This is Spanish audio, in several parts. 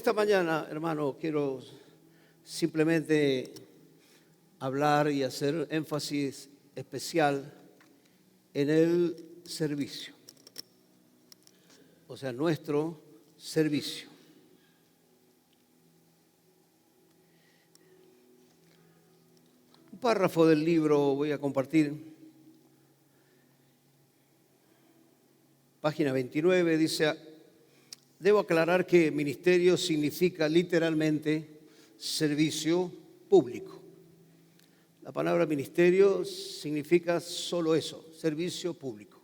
esta mañana, hermano, quiero simplemente hablar y hacer énfasis especial en el servicio. O sea, nuestro servicio. Un párrafo del libro voy a compartir. Página 29 dice: debo aclarar que ministerio significa literalmente servicio público. La palabra ministerio significa solo eso, servicio público.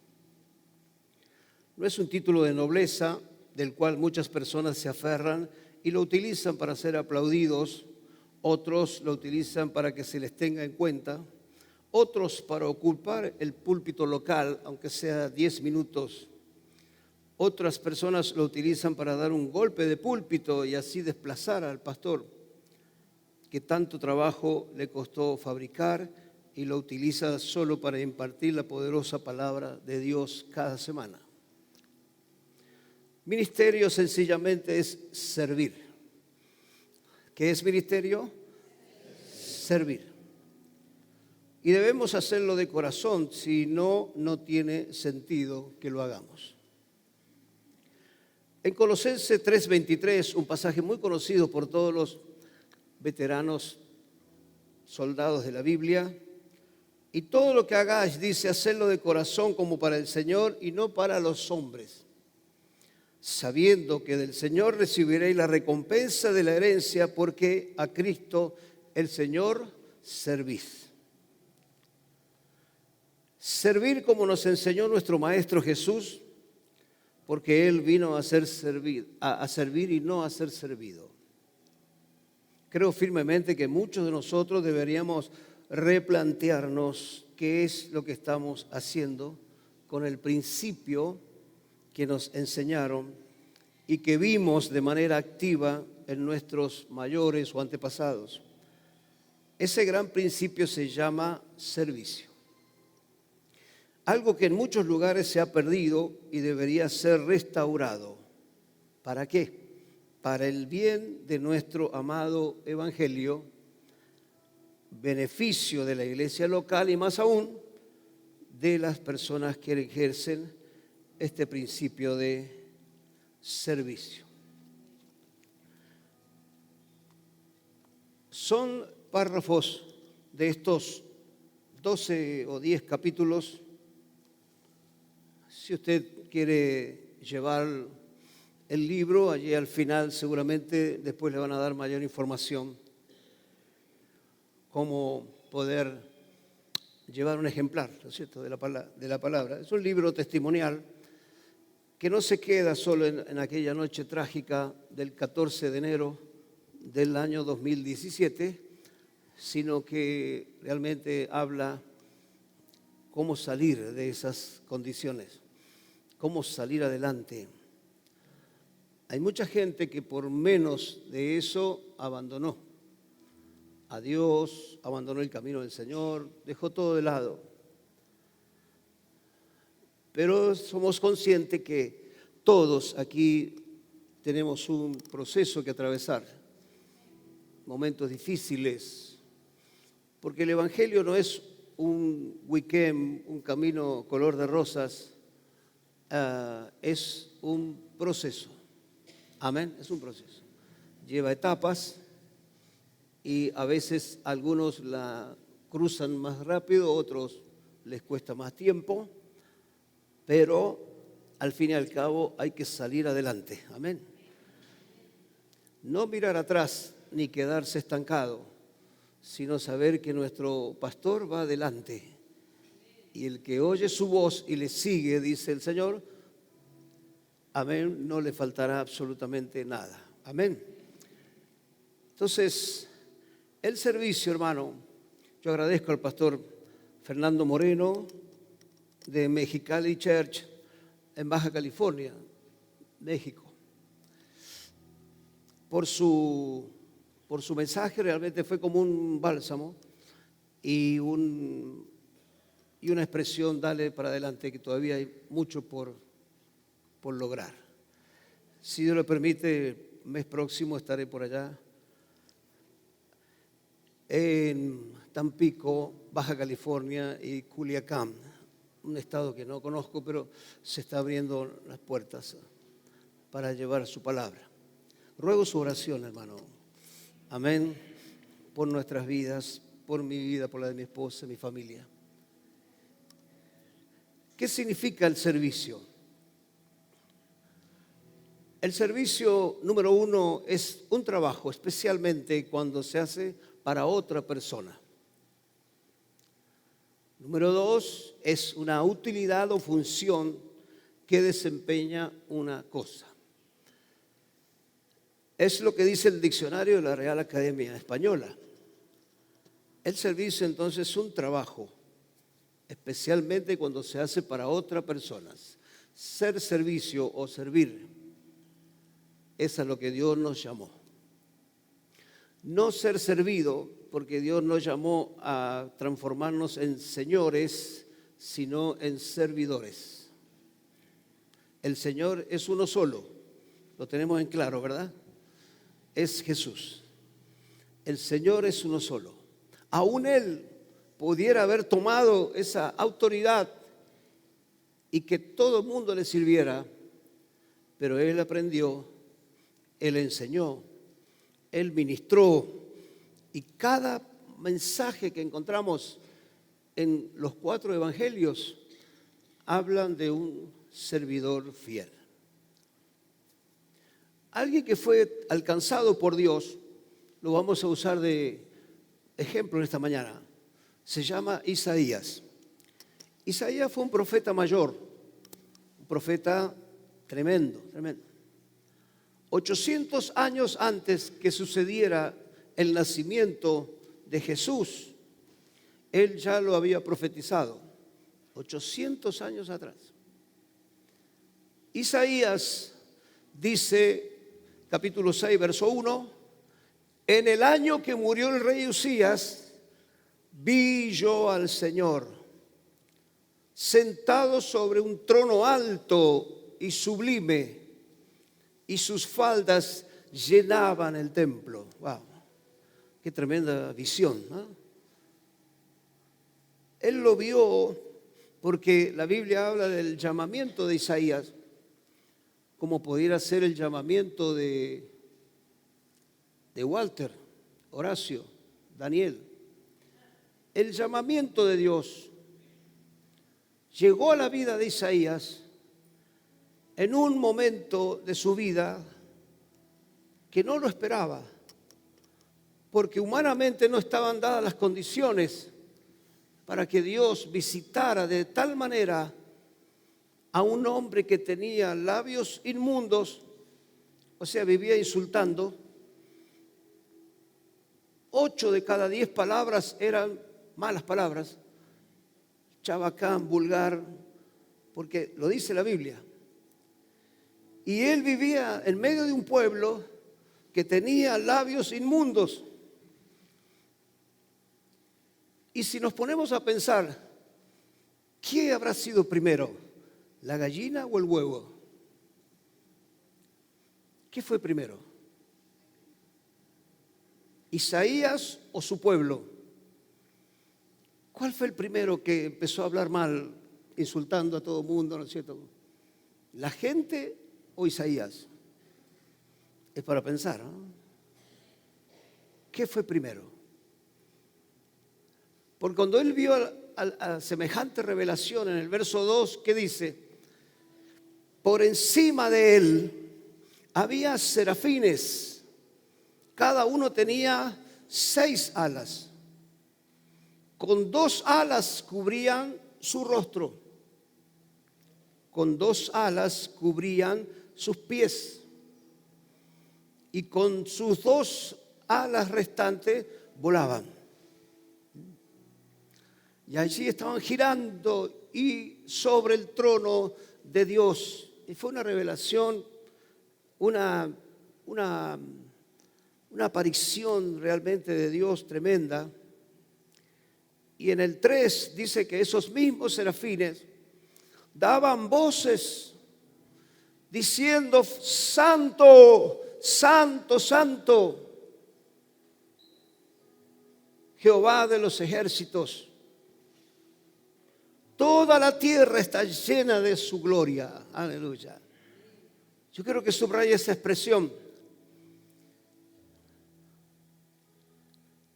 No es un título de nobleza del cual muchas personas se aferran y lo utilizan para ser aplaudidos, otros lo utilizan para que se les tenga en cuenta, otros para ocupar el púlpito local, aunque sea 10 minutos. Otras personas lo utilizan para dar un golpe de púlpito y así desplazar al pastor, que tanto trabajo le costó fabricar, y lo utiliza solo para impartir la poderosa palabra de Dios cada semana. Ministerio sencillamente es servir. ¿Qué es ministerio? Servir. Y debemos hacerlo de corazón, si no, no tiene sentido que lo hagamos. En Colosenses 3:23, un pasaje muy conocido por todos los veteranos soldados de la Biblia: y todo lo que hagáis, dice, hacedlo de corazón como para el Señor y no para los hombres, sabiendo que del Señor recibiréis la recompensa de la herencia, porque a Cristo el Señor servís. Servir como nos enseñó nuestro Maestro Jesús, porque Él vino a servir y no a ser servido. Creo firmemente que muchos de nosotros deberíamos replantearnos qué es lo que estamos haciendo con el principio que nos enseñaron y que vimos de manera activa en nuestros mayores o antepasados. Ese gran principio se llama servicio. Algo que en muchos lugares se ha perdido y debería ser restaurado. ¿Para qué? Para el bien de nuestro amado evangelio, beneficio de la iglesia local y más aún de las personas que ejercen este principio de servicio. Son párrafos de estos 12 o 10 capítulos. Si usted quiere llevar el libro, allí al final seguramente después le van a dar mayor información cómo poder llevar un ejemplar, ¿no es cierto?, de la palabra. Es un libro testimonial que no se queda solo en aquella noche trágica del 14 de enero del año 2017, sino que realmente habla cómo salir de esas condiciones, cómo salir adelante. Hay mucha gente que por menos de eso abandonó a Dios, abandonó el camino del Señor, dejó todo de lado. Pero somos conscientes que todos aquí tenemos un proceso que atravesar, momentos difíciles, porque el Evangelio no es un weekend, un camino color de rosas, es un proceso. Amén, es un proceso. Lleva etapas y a veces algunos la cruzan más rápido, otros les cuesta más tiempo, pero al fin y al cabo hay que salir adelante. Amén. No mirar atrás ni quedarse estancado, sino saber que nuestro pastor va adelante. Y el que oye su voz y le sigue, dice el Señor, amén, no le faltará absolutamente nada. Amén. Entonces, el servicio, hermano, yo agradezco al pastor Fernando Moreno de Mexicali Church en Baja California, México, por su mensaje. Realmente fue como un bálsamo y una expresión, dale para adelante, que todavía hay mucho por lograr. Si Dios lo permite, mes próximo estaré por allá en Tampico, Baja California y Culiacán, un estado que no conozco, pero se está abriendo las puertas para llevar su palabra. Ruego su oración, hermano. Amén. Por nuestras vidas, por mi vida, por la de mi esposa, mi familia. ¿Qué significa el servicio? El servicio, número uno, es un trabajo, especialmente cuando se hace para otra persona. Número dos, es una utilidad o función que desempeña una cosa. Es lo que dice el diccionario de la Real Academia Española. El servicio entonces es un trabajo, especialmente cuando se hace para otras personas. Ser servicio o servir es a lo que Dios nos llamó. No ser servido, porque Dios nos llamó a transformarnos en señores, sino en servidores. El Señor es uno solo, lo tenemos en claro, ¿verdad? Es Jesús. El Señor es uno solo. Aún Él pudiera haber tomado esa autoridad y que todo el mundo le sirviera, pero Él aprendió, Él enseñó, Él ministró, y cada mensaje que encontramos en los 4 evangelios hablan de un servidor fiel. Alguien que fue alcanzado por Dios, lo vamos a usar de ejemplo en esta mañana, se llama Isaías. Isaías fue un profeta mayor, un profeta tremendo, tremendo. 800 años antes que sucediera el nacimiento de Jesús, él ya lo había profetizado, 800 años atrás. Isaías dice, capítulo 6, verso 1, en el año que murió el rey Usías, vi yo al Señor sentado sobre un trono alto y sublime, y sus faldas llenaban el templo. ¡Wow! ¡Qué tremenda visión! ¿No? Él lo vio porque la Biblia habla del llamamiento de Isaías, como pudiera ser el llamamiento de Walter, Horacio, Daniel. El llamamiento de Dios llegó a la vida de Isaías en un momento de su vida que no lo esperaba, porque humanamente no estaban dadas las condiciones para que Dios visitara de tal manera a un hombre que tenía labios inmundos, o sea, vivía insultando. 8 de cada 10 palabras eran malas palabras, chabacán, vulgar, porque lo dice la Biblia. Y él vivía en medio de un pueblo que tenía labios inmundos. Y si nos ponemos a pensar, ¿qué habrá sido primero? ¿La gallina o el huevo? ¿Qué fue primero? ¿Isaías o su pueblo? ¿Cuál fue el primero que empezó a hablar mal, insultando a todo el mundo, ¿no es cierto? ¿La gente o Isaías? Es para pensar, ¿no? ¿Qué fue primero? Porque cuando él vio a semejante revelación en el verso 2, ¿qué dice? Por encima de él había serafines, cada uno tenía 6 alas. Con 2 alas cubrían su rostro, con 2 alas cubrían sus pies, y con sus 2 alas restantes volaban. Y allí estaban girando y sobre el trono de Dios. Y fue una revelación, una aparición realmente de Dios tremenda. Y en el 3 dice que esos mismos serafines daban voces diciendo: Santo, santo, santo, Jehová de los ejércitos. Toda la tierra está llena de su gloria. Aleluya. Yo quiero que subraye esa expresión,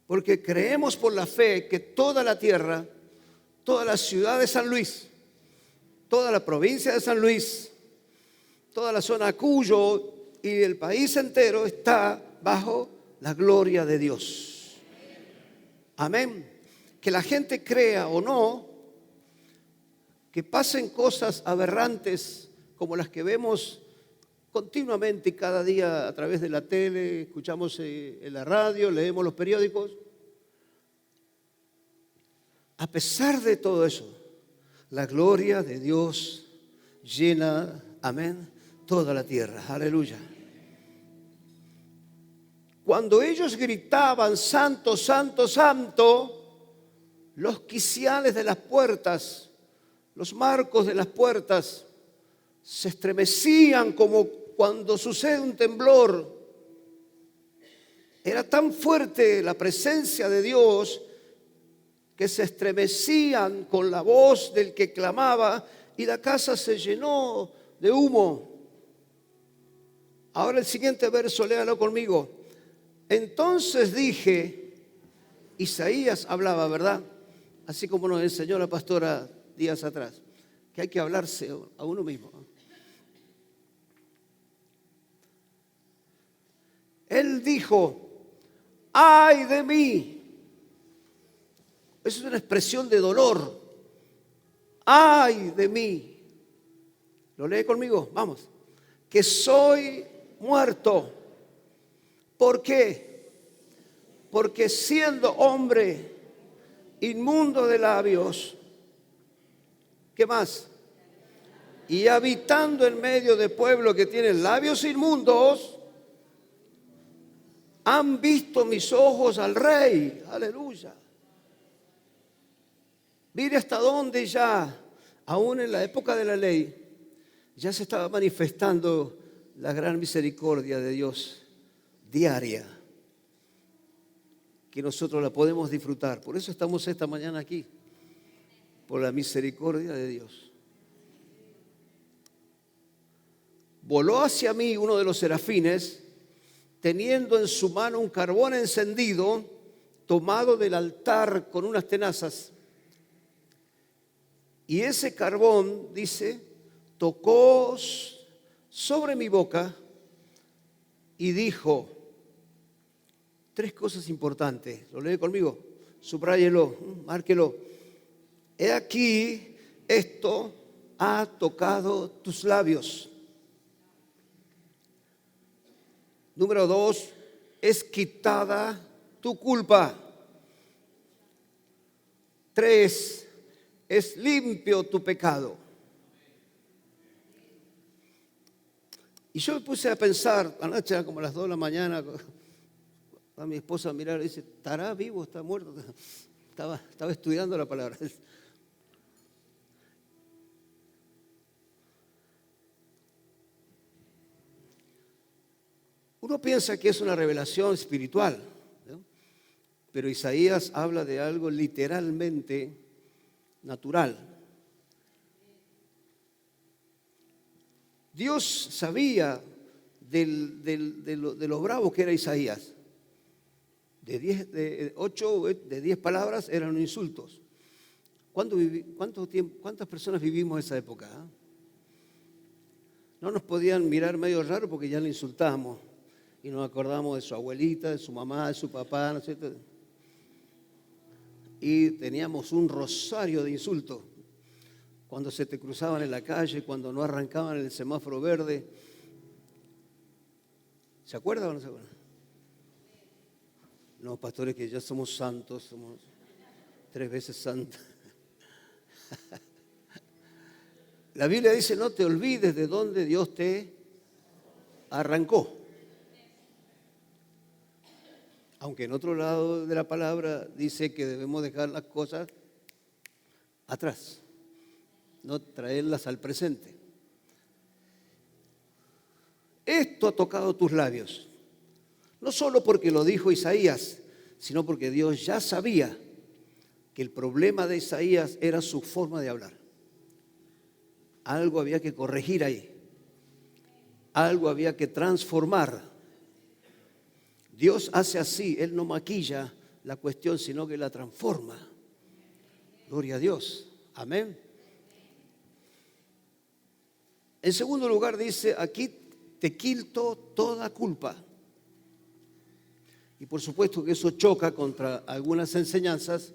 porque creemos por la fe que toda la tierra, toda la ciudad de San Luis, toda la provincia de San Luis, toda la zona Cuyo y el país entero está bajo la gloria de Dios. Amén. Que la gente crea o no, que pasen cosas aberrantes como las que vemos continuamente y cada día a través de la tele, escuchamos en la radio, leemos los periódicos. A pesar de todo eso, la gloria de Dios llena, amén, toda la tierra. Aleluya. Cuando ellos gritaban, santo, santo, santo, los quiciales de las puertas, los marcos de las puertas se estremecían como cuando sucede un temblor. Era tan fuerte la presencia de Dios que se estremecían con la voz del que clamaba y la casa se llenó de humo. Ahora el siguiente verso, léalo conmigo. Entonces dije, Isaías hablaba, ¿verdad? Así como nos enseñó la pastora días atrás, que hay que hablarse a uno mismo. Él dijo, ¡ay de mí! Eso es una expresión de dolor. ¡Ay de mí! ¿Lo lee conmigo? Vamos. Que soy muerto. ¿Por qué? Porque siendo hombre inmundo de labios, ¿qué más? Y habitando en medio de pueblo que tiene labios inmundos, han visto mis ojos al Rey. Aleluya. Mire hasta dónde ya, aún en la época de la ley, ya se estaba manifestando la gran misericordia de Dios diaria, que nosotros la podemos disfrutar. Por eso estamos esta mañana aquí, por la misericordia de Dios. Voló hacia mí uno de los serafines, teniendo en su mano un carbón encendido, tomado del altar con unas tenazas. Y ese carbón, dice, tocó sobre mi boca y dijo tres cosas importantes. ¿Lo lee conmigo? Subráyelo, márquelo. He aquí, esto ha tocado tus labios. Número 2, es quitada tu culpa. 3, es limpio tu pecado. Y yo me puse a pensar, anoche era como las 2 de la mañana, a mi esposa a mirar y dice, ¿estará vivo? ¿Está muerto? Estaba estudiando la palabra. Uno piensa que es una revelación espiritual, ¿no? Pero Isaías habla de algo literalmente natural. Dios sabía de lo bravo que era Isaías. De 10 palabras eran insultos. ¿Cuántas personas vivimos esa época? No nos podían mirar medio raro porque ya le insultábamos y nos acordamos de su abuelita, de su mamá, de su papá, ¿no es cierto? Y teníamos un rosario de insultos. Cuando se te cruzaban en la calle, cuando no arrancaban en el semáforo verde. ¿Se acuerdan o no se acuerdan? No, pastores, que ya somos santos, somos 3 veces santos. La Biblia dice, no te olvides de dónde Dios te arrancó. Aunque en otro lado de la palabra dice que debemos dejar las cosas atrás, no traerlas al presente. esto ha tocado tus labios. No solo porque lo dijo Isaías, sino porque Dios ya sabía que el problema de Isaías era su forma de hablar. Algo había que corregir ahí. Algo había que transformar. Dios hace así, Él no maquilla la cuestión, sino que la transforma. Gloria a Dios. Amén. En segundo lugar dice, aquí te quito toda culpa. Y por supuesto que eso choca contra algunas enseñanzas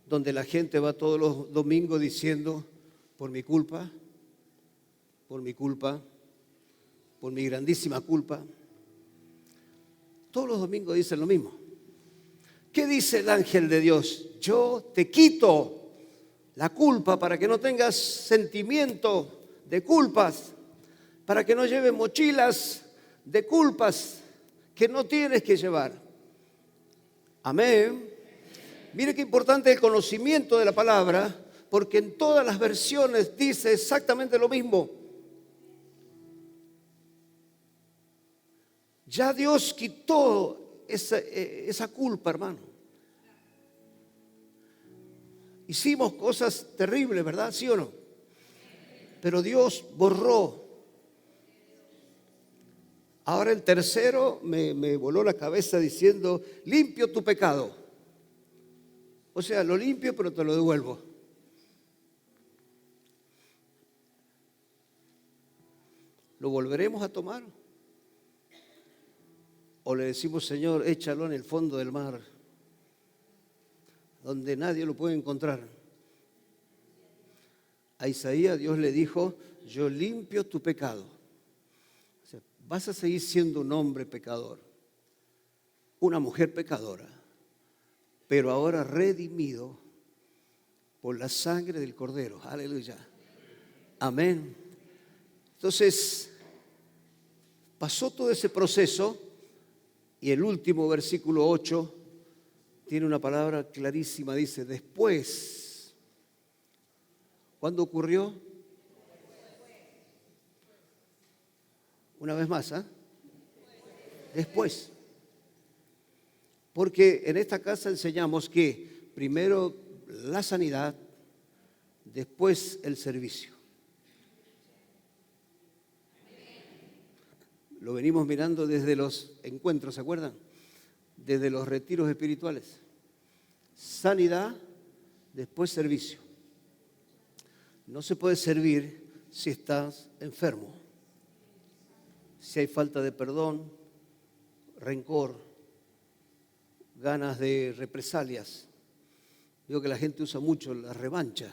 donde la gente va todos los domingos diciendo, por mi culpa, por mi culpa, por mi grandísima culpa. Todos los domingos dicen lo mismo. ¿Qué dice el ángel de Dios? Yo te quito la culpa para que no tengas sentimiento de culpas, para que no lleves mochilas de culpas que no tienes que llevar. Amén. Mire qué importante el conocimiento de la palabra, porque en todas las versiones dice exactamente lo mismo. Ya Dios quitó esa culpa, hermano. Hicimos cosas terribles, ¿verdad? ¿Sí o no? Pero Dios borró. Ahora el tercero me voló la cabeza diciendo, limpio tu pecado. O sea, lo limpio pero te lo devuelvo. ¿Lo volveremos a tomar? ¿O le decimos, Señor, échalo en el fondo del mar, donde nadie lo puede encontrar? A Isaías Dios le dijo, yo limpio tu pecado. O sea, vas a seguir siendo un hombre pecador, una mujer pecadora, pero ahora redimido por la sangre del Cordero. Aleluya. Amén. Entonces, pasó todo ese proceso y el último versículo 8 tiene una palabra clarísima. Dice, después. ¿Cuándo ocurrió? Una vez más, ¿ah? Después. Porque en esta casa enseñamos que primero la sanidad, después el servicio. Lo venimos mirando desde los encuentros, ¿se acuerdan? Desde los retiros espirituales. Sanidad, después servicio. No se puede servir si estás enfermo, si hay falta de perdón, rencor, ganas de represalias. Digo que la gente usa mucho la revancha.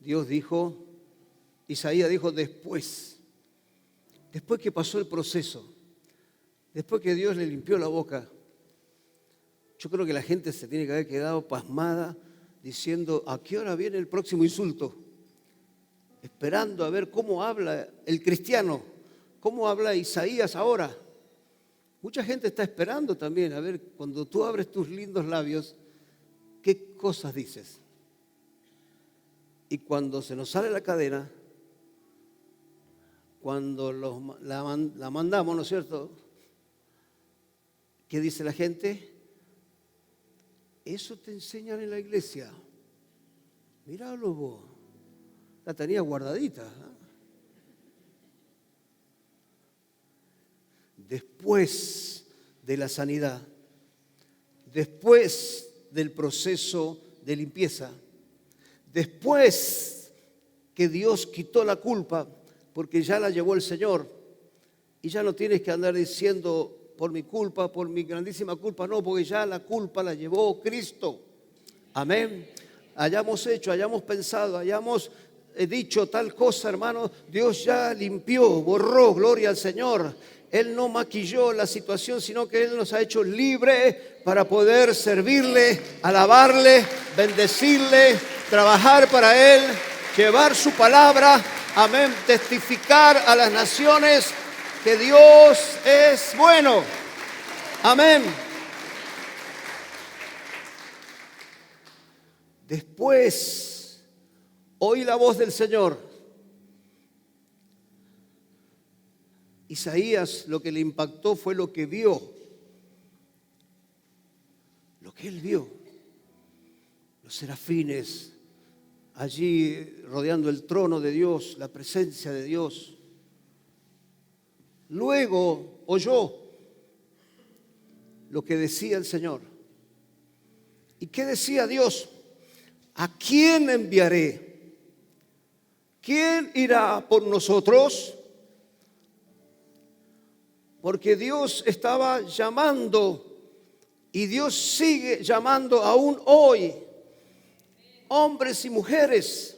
Dios dijo, Isaías dijo después que pasó el proceso, después que Dios le limpió la boca. Yo creo que la gente se tiene que haber quedado pasmada diciendo, ¿a qué hora viene el próximo insulto? Esperando a ver cómo habla el cristiano, cómo habla Isaías ahora. Mucha gente está esperando también a ver cuando tú abres tus lindos labios, qué cosas dices. Y cuando se nos sale la cadena, cuando la mandamos, ¿no es cierto? ¿Qué dice la gente? Eso te enseñan en la iglesia. Míralo vos. La tenía guardadita. Después de la sanidad, después del proceso de limpieza, después que Dios quitó la culpa, porque ya la llevó el Señor, y ya no tienes que andar diciendo por mi culpa, por mi grandísima culpa, no, porque ya la culpa la llevó Cristo. Amén. Hayamos hecho, hayamos pensado, hayamos dicho tal cosa, hermano, Dios ya limpió, borró, gloria al Señor. Él no maquilló la situación, sino que Él nos ha hecho libres para poder servirle, alabarle, bendecirle, trabajar para Él, llevar su palabra, amén, testificar a las naciones que Dios es bueno. Amén. Después oí la voz del Señor Isaías lo que le impactó fue lo que vio, lo que él vio. Los serafines allí rodeando el trono de Dios, la presencia de Dios. Luego oyó lo que decía el Señor. ¿Y qué decía Dios? ¿A quién enviaré? ¿Quién irá por nosotros? Porque Dios estaba llamando y Dios sigue llamando aún hoy, hombres y mujeres.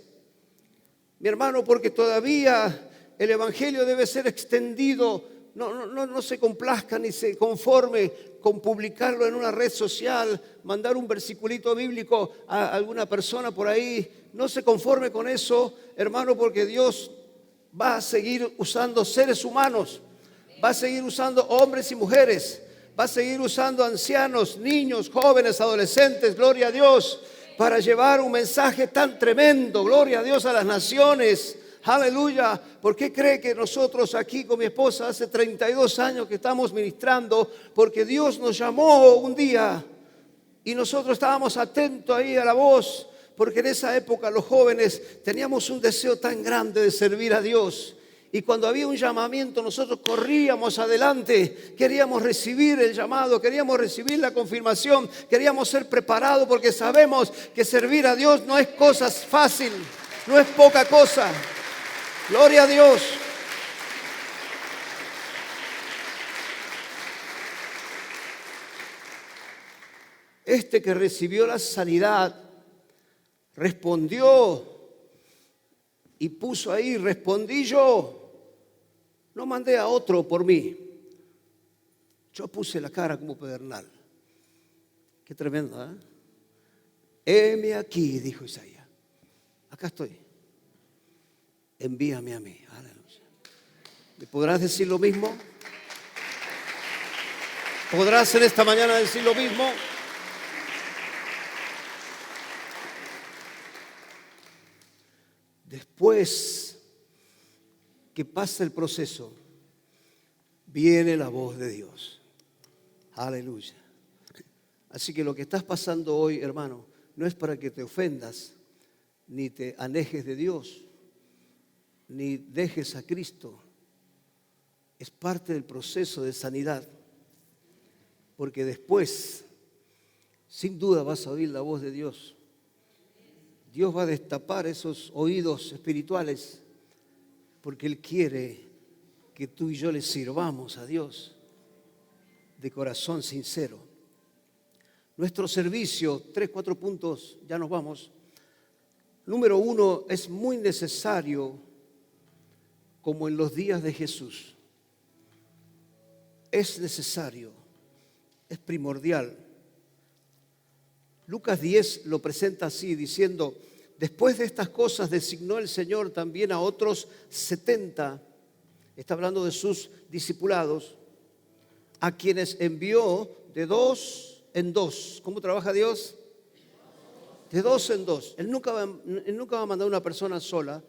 Mi hermano, porque todavía el evangelio debe ser extendido. No se complazca ni se conforme con publicarlo en una red social, mandar un versiculito bíblico a alguna persona por ahí. No se conforme con eso, hermano, porque Dios va a seguir usando seres humanos, va a seguir usando hombres y mujeres, va a seguir usando ancianos, niños, jóvenes, adolescentes, gloria a Dios, para llevar un mensaje tan tremendo, gloria a Dios, a las naciones. Aleluya. ¿Por qué cree que nosotros aquí con mi esposa hace 32 años que estamos ministrando? Porque Dios nos llamó un día y nosotros estábamos atentos ahí a la voz, porque en esa época los jóvenes teníamos un deseo tan grande de servir a Dios. Y cuando había un llamamiento, nosotros corríamos adelante, queríamos recibir el llamado, queríamos recibir la confirmación, queríamos ser preparados, porque sabemos que servir a Dios no es cosa fácil, no es poca cosa. Gloria a Dios. Este que recibió la sanidad respondió y puso ahí: respondí yo. No mandé a otro por mí. Yo puse la cara como pedernal. Qué tremendo, ¿eh? Heme aquí, dijo Isaías. Acá estoy. Envíame a mí. Aleluya. ¿Me podrás decir lo mismo? ¿Podrás en esta mañana decir lo mismo? Después que pasa el proceso, viene la voz de Dios. Aleluya. Así que lo que estás pasando hoy, hermano, no es para que te ofendas, ni te alejes de Dios, ni dejes a Cristo. Es parte del proceso de sanidad. Porque después, sin duda, vas a oír la voz de Dios. Dios va a destapar esos oídos espirituales, porque Él quiere que tú y yo le sirvamos a Dios de corazón sincero. Nuestro servicio, 3, 4 puntos, ya nos vamos. Número 1, es muy necesario, como en los días de Jesús. Es necesario, es primordial. Lucas 10 lo presenta así, diciendo: después de estas cosas designó el Señor también a otros 70, está hablando de sus discipulados, a quienes envió de 2 en 2. ¿Cómo trabaja Dios? De 2 en 2. Él nunca va a mandar una persona sola,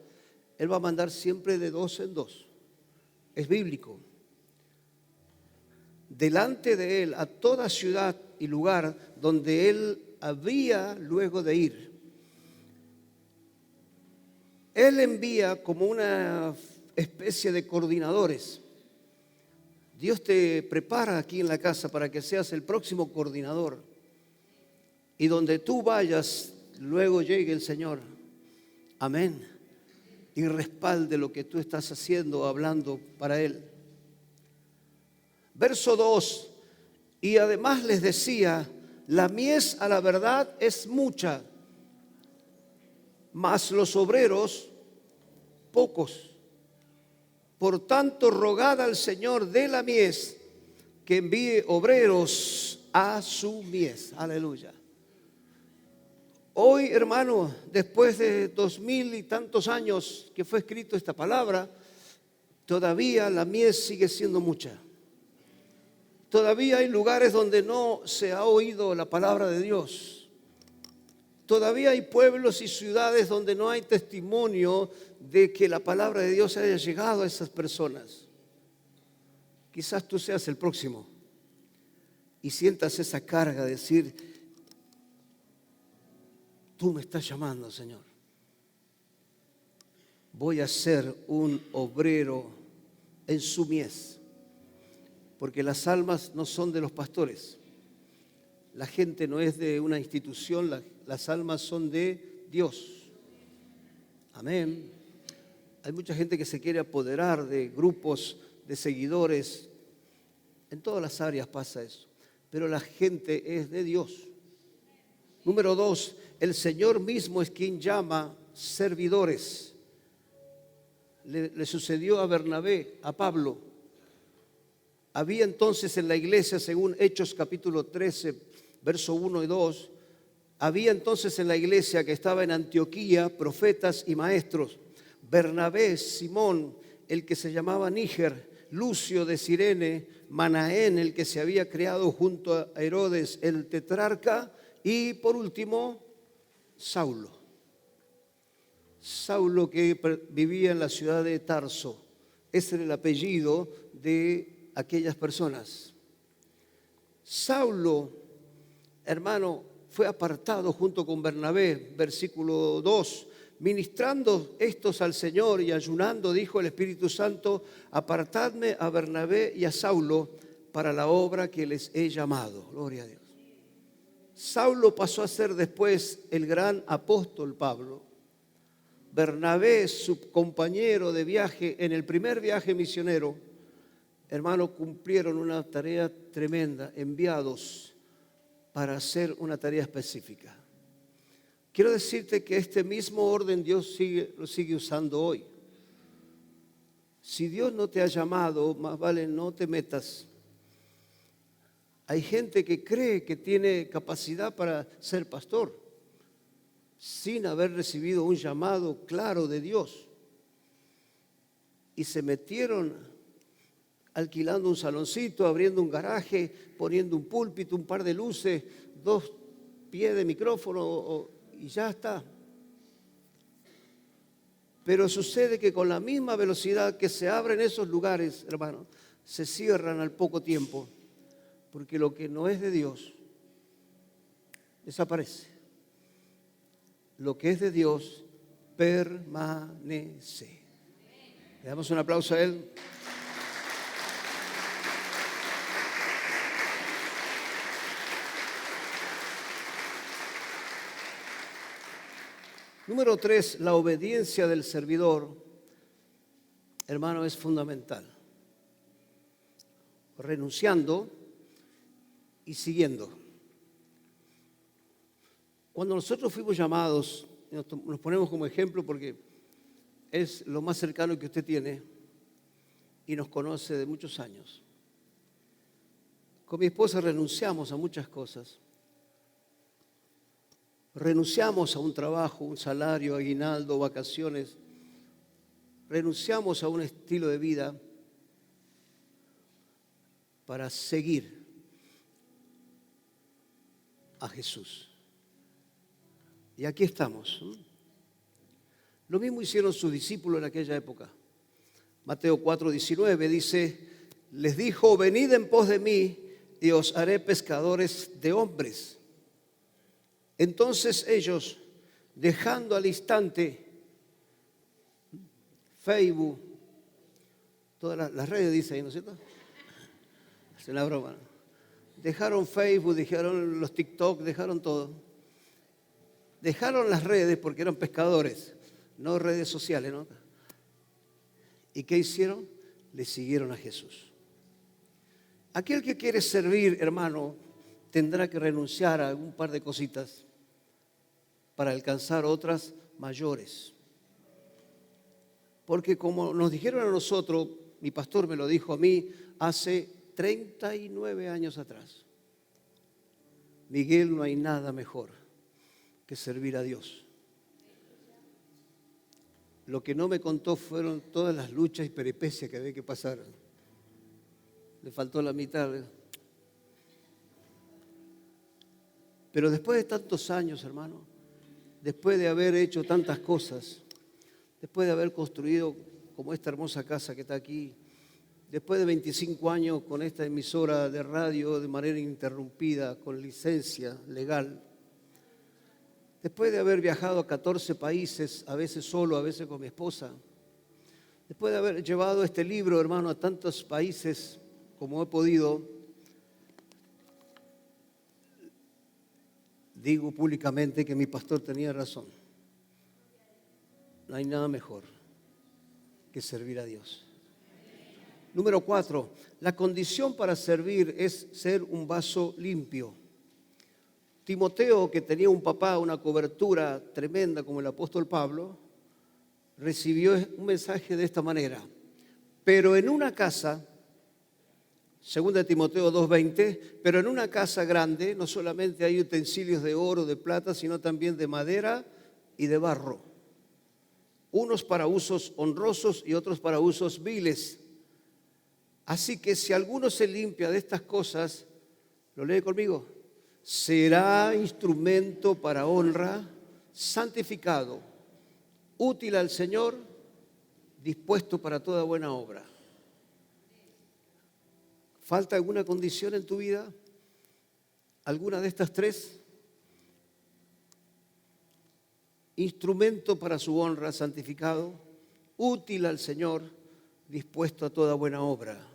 Él va a mandar siempre de 2 en 2. Es bíblico. Delante de Él, a toda ciudad y lugar donde Él había luego de ir. Él envía como una especie de coordinadores. Dios te prepara aquí en la casa para que seas el próximo coordinador. Y donde tú vayas, luego llegue el Señor. Amén. Y respalde lo que tú estás haciendo o hablando para Él. Verso 2. Y además les decía: la mies a la verdad es mucha, mas los obreros pocos. Por tanto, rogad al Señor de la mies que envíe obreros a su mies. Aleluya. Hoy, hermano, después de 2000 y tantos años que fue escrito esta palabra, todavía la mies sigue siendo mucha. Todavía hay lugares donde no se ha oído la palabra de Dios. Todavía hay pueblos y ciudades donde no hay testimonio de que la palabra de Dios haya llegado a esas personas. Quizás tú seas el próximo y sientas esa carga de decir, tú me estás llamando, Señor. Voy a ser un obrero en su mies, porque las almas no son de los pastores. La gente no es de una institución, las almas son de Dios. Amén. Hay mucha gente que se quiere apoderar de grupos de seguidores. En todas las áreas pasa eso. Pero la gente es de Dios. Número 2, el Señor mismo es quien llama servidores. Le sucedió a Bernabé, a Pablo. Había entonces en la iglesia, según Hechos capítulo 13, verso 1 y 2, había entonces en la iglesia que estaba en Antioquía profetas y maestros. Bernabé, Simón, el que se llamaba Níger, Lucio de Cirene, Manaén, el que se había criado junto a Herodes, el tetrarca, y por último, Saulo. Saulo, que vivía en la ciudad de Tarso. Ese era el apellido de aquellas personas. Saulo, hermano, fue apartado junto con Bernabé, versículo 2. Ministrando estos al Señor y ayunando, dijo el Espíritu Santo, apartadme a Bernabé y a Saulo para la obra que les he llamado. Gloria a Dios. Saulo pasó a ser después el gran apóstol Pablo. Bernabé, su compañero de viaje en el primer viaje misionero, hermano, cumplieron una tarea tremenda, enviados para hacer una tarea específica. Quiero decirte que este mismo orden Dios lo sigue usando hoy. Si Dios no te ha llamado, más vale no te metas. Hay gente que cree que tiene capacidad para ser pastor sin haber recibido un llamado claro de Dios. Y se metieron alquilando un saloncito, abriendo un garaje, poniendo un púlpito, un par de luces, 2 pies de micrófono y ya está. Pero sucede que con la misma velocidad que se abren esos lugares, hermano, se cierran al poco tiempo, porque lo que no es de Dios desaparece. Lo que es de Dios permanece. Le damos un aplauso a Él. Número 3, la obediencia del servidor, hermano, es fundamental. Renunciando y siguiendo. Cuando nosotros fuimos llamados, nos ponemos como ejemplo porque es lo más cercano que usted tiene y nos conoce de muchos años. Con mi esposa renunciamos a muchas cosas. Renunciamos a un trabajo, un salario, aguinaldo, vacaciones. Renunciamos a un estilo de vida para seguir a Jesús. Y aquí estamos. Lo mismo hicieron sus discípulos en aquella época. Mateo 4:19 dice, les dijo, venid en pos de mí y os haré pescadores de hombres. Entonces ellos, dejando al instante Facebook, todas las redes dice ahí, ¿no es cierto? Es una broma, ¿no? Dejaron Facebook, dejaron los TikTok, dejaron todo. Dejaron las redes porque eran pescadores, no redes sociales, ¿no? ¿Y qué hicieron? Le siguieron a Jesús. Aquel que quiere servir, hermano, tendrá que renunciar a un par de cositas para alcanzar otras mayores. Porque como nos dijeron a nosotros, mi pastor me lo dijo a mí hace 39 años atrás, Miguel, no hay nada mejor que servir a Dios. Lo que no me contó fueron todas las luchas y peripecias que había que pasar. Le faltó la mitad. Pero después de tantos años, hermano, después de haber hecho tantas cosas, después de haber construido como esta hermosa casa que está aquí, después de 25 años con esta emisora de radio de manera ininterrumpida, con licencia legal, después de haber viajado a 14 países, a veces solo, a veces con mi esposa, después de haber llevado este libro, hermano, a tantos países como he podido, digo públicamente que mi pastor tenía razón. No hay nada mejor que servir a Dios. Número 4, la condición para servir es ser un vaso limpio. Timoteo, que tenía un papá, una cobertura tremenda como el apóstol Pablo, recibió un mensaje de esta manera: pero en una casa, 2 Timoteo 2:20, pero en una casa grande no solamente hay utensilios de oro, de plata, sino también de madera y de barro, unos para usos honrosos y otros para usos viles. Así que si alguno se limpia de estas cosas, lo lee conmigo, será instrumento para honra, santificado, útil al Señor, dispuesto para toda buena obra. ¿Falta alguna condición en tu vida? ¿Alguna de estas tres? Instrumento para su honra, santificado, útil al Señor, dispuesto a toda buena obra.